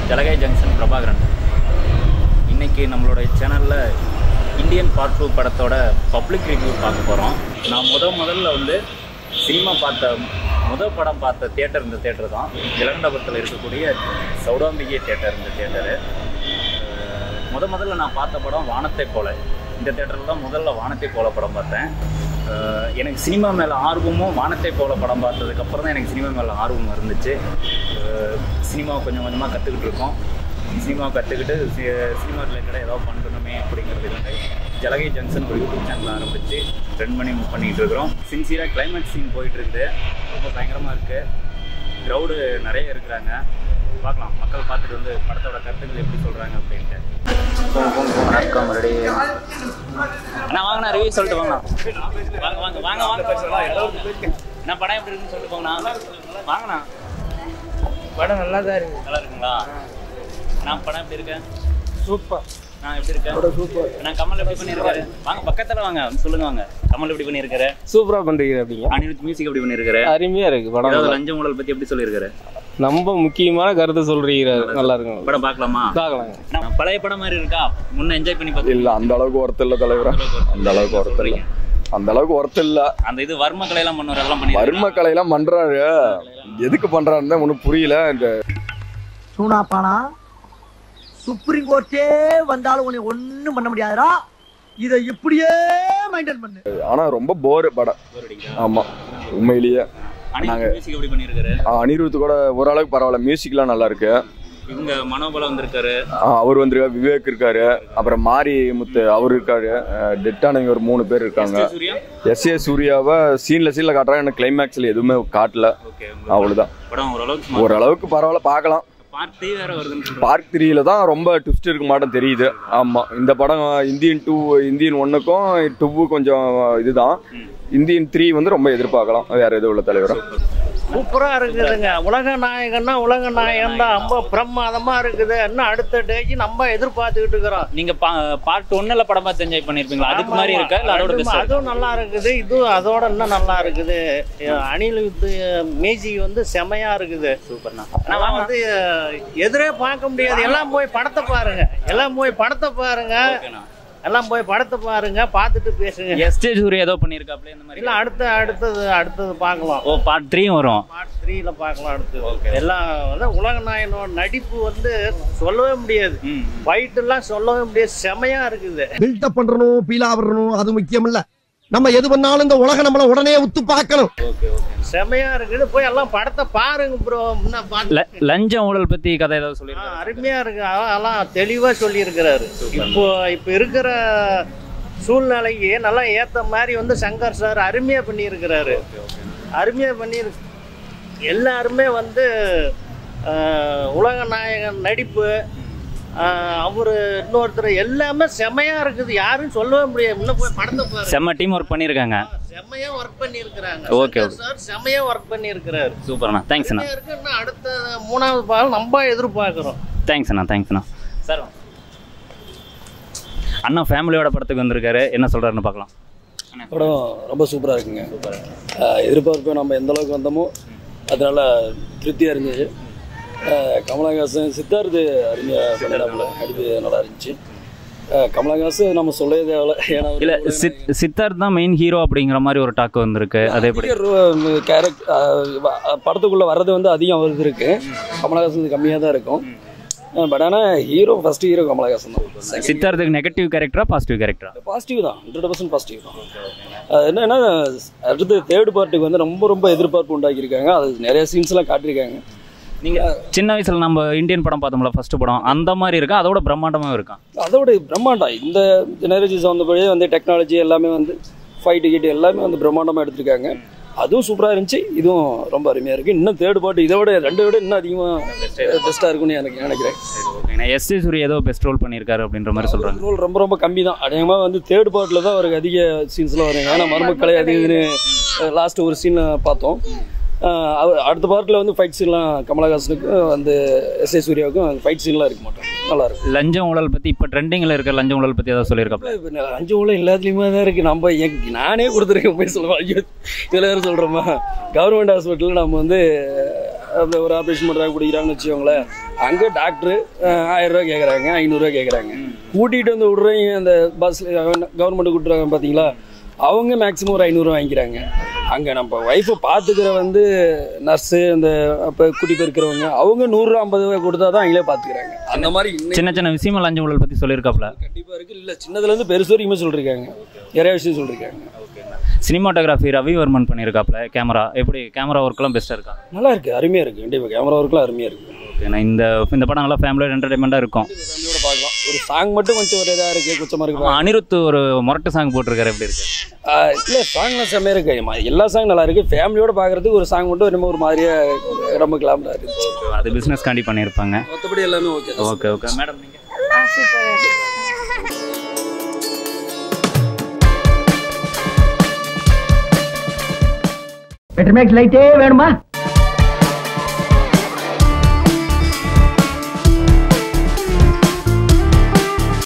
ஜலகை junction Prabhakaran. இன்றைக்கி நம்மளோட சேனலில் இந்தியன் பார்ட் 2 படத்தோட பப்ளிக் ரிவ்யூ பார்க்க போகிறோம். நான் முதல்ல வந்து சினிமா படம் பார்த்த தியேட்டர் இந்த தியேட்டர் தான். இளங்கண்டபுரத்தில் இருக்கக்கூடிய சௌடாம்பிகை தியேட்டர் இந்த தியேட்டரு. முதல்ல நான் பார்த்த படம் வானத்தை போல. இந்த தியேட்டரில் தான் முதல்ல வானத்தை போல படம் பார்த்தேன். எனக்கு சினிமா மேலே ஆர்வமும் வானத்தை போல படம் பார்த்ததுக்கப்புறம் தான் எனக்கு சினிமா மேலே ஆர்வம் இருந்துச்சு. சினிமாவை கொஞ்சம் கொஞ்சமாக கற்றுக்கிட்டு இருக்கோம். சினிமாவை கற்றுக்கிட்டு சினிமா ரிலேட்டடாக ஏதாவது பண்ணணுமே அப்படிங்கிறது வந்து ஜலகை ஜங்ஷன் ஒரு யூடியூப் சேனல் ஆரம்பித்து ரன் பண்ணிகிட்டு இருக்கிறோம். சின்சியராக கிளைமேக்ஸ் சீன் போயிட்டுருக்குது. ரொம்ப பயங்கரமாக இருக்குது. க்ரௌடு நிறைய இருக்கிறாங்க. பார்க்கலாம், மக்கள் பார்த்துட்டு வந்து படத்தோட கருத்துக்கள் எப்படி சொல்கிறாங்க அப்படின்ட்டு. வணக்கம். ரெடி அண்ணா, வாங்கண்ணா, ரிவ்யூ சொல்லிட்டு வாங்கண்ணா. வாங்க நான் படம் எப்படி இருக்குன்னு சொல்லிட்டு போங்கண்ணா. வாங்கண்ணா. படம் நல்லா தான் இருக்கு. நல்லா இருக்குங்களா? நான் படம் எப்படி இருக்கேன்? சூப்பர். நான் எப்படி இருக்கேன்? சூப்பர். நான் கமல் எப்படி பண்ணியிருக்காரு? வாங்க பக்கத்தில் வாங்க, சொல்லுங்க. வாங்க, கமல் எப்படி பண்ணியிருக்காரு? சூப்பரா பண்றீங்க. அப்படிங்க அனிருத் மியூசிக் எப்படி பண்ணியிருக்காரு? அருமையா இருக்கு படம். ஏதாவது லஞ்ச ஊழல் பற்றி எப்படி சொல்லியிருக்காரு? ரொம்ப முக்கியமான கருத்தை சொல்றீங்க. நல்லா இருக்கும் படம். பார்க்கலாமா? பார்க்கலாம். பழைய படம் மாதிரி இருக்கா? முன்ன என்ஜாய் பண்ணி பார்த்தீங்க? இல்ல, அந்த அளவுக்கு ஒர்த் இல்ல தலைவரா. அந்த அளவுக்கு ஒர்த் இல்ல. அந்த அளவுக்கு ஒர்த் இல்ல. அந்த இது வர்ம கலையெல்லாம் பண்ணுவார். அதெல்லாம் பண்ணி வர்ம கலையெல்லாம் பண்றாரு. எதுக்கு பண்றாருன்னு தான் ஒன்றும் புரியல. இந்த சூனாப்பானா சுப்ரீம் கோர்ட்டே வந்தாலும் உன்னை ஒன்றும் பண்ண முடியாதுடா. இதை இப்படியே மெயின்டைன் பண்ணு. ஆனா ரொம்ப போர் படம். ஆமா, உண்மையிலேயே. அனிருத் கூட ஓரளவுக்கு பரவாயில்ல. மியூசிக்லாம் நல்லா இருக்கு. இவங்க மனோபலம் வந்திருக்காரு. அவர் வந்திருக்காரு. விவேக் இருக்காரு. அப்புறம் மாரி முத்து அவர் இருக்காரு. டெட்டானவங்க ஒரு 3 பேர் இருக்காங்க. எஸ் ஏ சூர்யாவை சீன்ல காட்டுறாங்க. எனக்கு கிளைமேக்ஸ்ல எதுவுமே காட்டல. அவ்வளவுதான். ஓரளவுக்கு பரவாயில்ல, பார்க்கலாம். பார்ட் 3ல தான் ரொம்ப ட்விஸ்ட் இருக்க மாட்டேன் தெரியுது. ஆமா, இந்த படம் இந்தியன் 1க்கும் 2 கொஞ்சம் இதுதான். இந்தியன் 3 வந்து ரொம்ப எதிர்பார்க்கலாம். வேற எதுவும் உள்ள தலைவரும் சூப்பரா இருக்குதுங்க. உலக நாயகன்னா உலக நாயகன் தான். ரொம்ப பிரமாதமா இருக்குது. இன்னும் அடுத்த டேஜ் நம்ம எதிர்பார்த்துக்கிட்டு இருக்கிறோம். நீங்க பார்ட் 1ல படம் பார்த்து என்ஜாய் பண்ணிருப்பீங்களா? அதுக்கு மாதிரி இருக்கா இல்ல அதோட பெஸ்ட்? அதுவும் நல்லா இருக்குது. இதுவும் அதோட இன்னும் நல்லா இருக்குது. அனிருத் மியூசிக் வந்து செமையா இருக்குது. சூப்பர்ண்ணா. நான் வந்து எதிரே பார்க்க முடியாது. எல்லாம் போய் படத்தை பாருங்க. எல்லாம் போய் படத்தை பாருங்க, பார்த்துட்டு பேசுங்க. எஸ்டே சூர்யா ஏதோ பண்ணிருக்காப்ல இந்த மாதிரி? இல்ல, அடுத்தது பார்க்கலாம். ஓ, பார்ட் 3 வரும். பார்ட் 3ல பார்க்கலாம். அடுத்து எல்லாம் வந்து உலக நாயகனோட நடிப்பு வந்து சொல்லவே முடியாது. ஃபைட் எல்லாம் சொல்லவே முடியாது. செமையா இருக்குது. பில்டப் பண்றணும், பீலா வரணும், அது முக்கியம் இல்ல. நம்ம எது பண்ணாலும் இந்த உலகம் நம்மள உடனே உத்து பார்க்கணும். செமையா இருக்குது. போய் எல்லாம் படத்தை பாருங்க ப்ரோ. லஞ்ச ஊழல் பத்தி கதை ஏதாவது சொல்லிருக்காரு? அருமையா இருக்கு. அதெல்லாம் தெளிவா சொல்லி இருக்கிறாரு. இப்போ இருக்கிற சூழ்நிலைக்கு நல்லா ஏத்த மாதிரி வந்து சங்கர் சார் அருமையா பண்ணி இருக்கிறாரு. எல்லாருமே வந்து உலக நாயகன் நடிப்பு, அவரு இன்னொருத்தர் எல்லாமே செமையா இருக்குது. யாரும் சொல்லவே முடியாது. இன்னும் போய் படத்தை பாருங்க. செம்ம டீம் ஒர்க் பண்ணிருக்காங்க. செமையா ஒர்க் பண்ணிருக்காங்க. ஓகே சார், செமையா ஒர்க் பண்ணிருக்காரு. சூப்பர்ண்ணா. தேங்க்ஸ் அண்ணா. இருக்குன்னா அடுத்த 3வது பாகம் நம்ம எதிர்பார்க்கிறோம். தேங்க்ஸ் அண்ணா. சார், அண்ணா ஃபேமிலியோட படத்துக்கு வந்திருக்காரு. என்ன சொல்றாருன்னு பார்க்கலாம். படம் ரொம்ப சூப்பராக இருக்குங்க. எதிர்பார்ப்பு நம்ம எந்த அளவுக்கு வந்தோமோ அதனால திருப்தியாக இருந்துச்சு. கமலஹாசன் சித்தார்த்து அருமையாக பண்ணிடாமல் நடிப்பு நல்லா இருந்துச்சு. கமலஹாசன் நம்ம சொல்லவே தேவையில்ல. ஏன்னா இல்லை, சித்தார்த் தான் மெயின் ஹீரோ அப்படிங்கிற மாதிரி ஒரு டாக்கு வந்திருக்கு. அதே படத்துக்குள்ளே வர்றது வந்து அதிகம் வருது இருக்கு. கமலஹாசன் கம்மியாக தான் இருக்கும். பட் ஆனால் ஃபர்ஸ்ட் ஹீரோ கமலஹாசன் தான். சித்தார்த்துக்கு நெகட்டிவ் கேரக்டரா பாசிட்டிவ் கேரக்டரா? பாசிட்டிவ் தான். 100% பாசிட்டிவ் தான். என்னன்னா அடுத்து 3rd பார்ட்டுக்கு வந்து ரொம்ப எதிர்பார்ப்பு உண்டாக்கியிருக்காங்க. அது நிறைய சீன்ஸ்லாம் காட்டியிருக்காங்க. நீங்கள் சின்ன வயசில் நம்ம இந்தியன் படம் பார்த்தோம்ல, ஃபர்ஸ்ட் படம், அந்த மாதிரி இருக்கா? அதோட பிரம்மாண்டமாக இருக்கா? அதோட பிரம்மாண்டம். இந்த ஜெனரேஷன் வந்தபடியே வந்து டெக்னாலஜி எல்லாமே வந்து ஃபைட்டு கிட்டு எல்லாமே வந்து பிரம்மாண்டமாக எடுத்திருக்காங்க. அதுவும் சூப்பராக இருந்துச்சு. இதுவும் ரொம்ப அருமையாக இருக்குது. இன்னும் 3rd பார்ட் இதை விட 2 விட இன்னும் அதிகமாக பெஸ்ட்டாக இருக்குன்னு எனக்கு நினைக்கிறேன். எஸ் ஏ சூர்யா ஏதோ பெஸ்ட் ரோல் பண்ணியிருக்காரு அப்படின்ற மாதிரி சொல்கிறாங்க. ரோல் ரொம்ப கம்மி தான். அதிகமாக வந்து 3rd பார்ட்டில் தான் அவருக்கு அதிக சீன்ஸ்லாம் வருங்க. ஏன்னா மருமக்களை அது இதுன்னு லாஸ்ட்டு ஒரு சீன் பார்த்தோம். அடுத்த பார்ட்டில் வந்து ஃபைட் சீன்லாம் கமலஹாசனுக்கும் வந்து எஸ் ஏ சூர்யாவுக்கும் ஃபைட் சீன்லாம் இருக்க மாட்டோம். நல்லா இருக்கும். லஞ்ச ஊழல் பற்றி இப்போ ட்ரெண்டிங்கில் இருக்க லஞ்ச ஊழல் பற்றி ஏதாவது சொல்லியிருக்காப்ல? லஞ்ச ஊழல் எல்லாத்துலேயுமே தான் இருக்குது. நம்ம நானே கொடுத்துருக்கேன் போய் சொல்லுவேன். ஐயோ, இதில் வேறு சொல்கிறோமா? கவர்மெண்ட் ஹாஸ்பிட்டலில் நம்ம வந்து அந்த ஒரு ஆப்ரேஷன் பண்ணுறாங்க குடிக்கிறாங்கன்னு வச்சுக்கோங்களேன். அங்கே டாக்டரு 1000 ரூபா கேட்குறாங்க, 500 ரூபா கேட்குறாங்க. கூட்டிகிட்டு வந்து விட்றவங்க அந்த பஸ்ஸில் கவர்மெண்ட் கூட்டுறாங்க பார்த்தீங்களா, அவங்க மேக்ஸிமம் ஒரு 500 ரூபா வாங்கிக்கிறாங்க. அங்கே நம்ம ஒய்ஃபை பார்த்துக்கிற வந்து நர்ஸு அந்த அப்போ கூட்டி போயிருக்கிறவங்க அவங்க 100 ரூபா 50 ரூபா கொடுத்தா தான் அவங்களே பார்த்துக்கிறாங்க. அந்த மாதிரி சின்ன சின்ன விஷயமா லஞ்ச ஊழல் பற்றி சொல்லியிருக்காப்புல. கண்டிப்பாக இருக்குது. இல்லை சின்னதுலேருந்து பெருசு வரைக்குமே சொல்லியிருக்காங்க, நிறைய விஷயம் சொல்லியிருக்காங்க. சினிமாட்டோகிராஃபி ரவிவர்மன் பண்ணியிருக்காப்புல. கேமரா எப்படி, கேமரா ஒர்க்லாம் பெஸ்ட்டாக இருக்கா? நல்லா இருக்குது, அருமையாக இருக்குது. கண்டிப்பாக கேமரா ஒர்க்லாம் அருமையாக இருக்குது. ஓகேண்ணா. இந்த படம் நல்லா ஃபேமிலியோட என்டர்டைன்மெண்ட்டாக இருக்கும். ஃபேமிலியோட பார்க்கலாம். ஒரு சாங் மட்டும் கொஞ்சம் ஒரு இதாக இருக்குது, குச்சமாக இருக்குது. அனிருத் ஒரு முரட்டு சாங் போட்டிருக்காரு, எப்படி இருக்கு? இல்லை சாங்லாம் செம்மையாக இருக்குது, எல்லா சாங் நல்லா இருக்குது. ஃபேமிலியோட பார்க்குறதுக்கு ஒரு சாங் மட்டும் ரொம்ப ஒரு மாதிரியாக ரொம்ப கிளாமராக இருக்குது. அது பிஸ்னஸ் காண்டி பண்ணியிருப்பாங்க. மற்றபடி எல்லாமே ஓகே. Okay okay. மேடம் நீங்கள்? பெட்ரோமேக்ஸ் லைட்டே வேணுமா?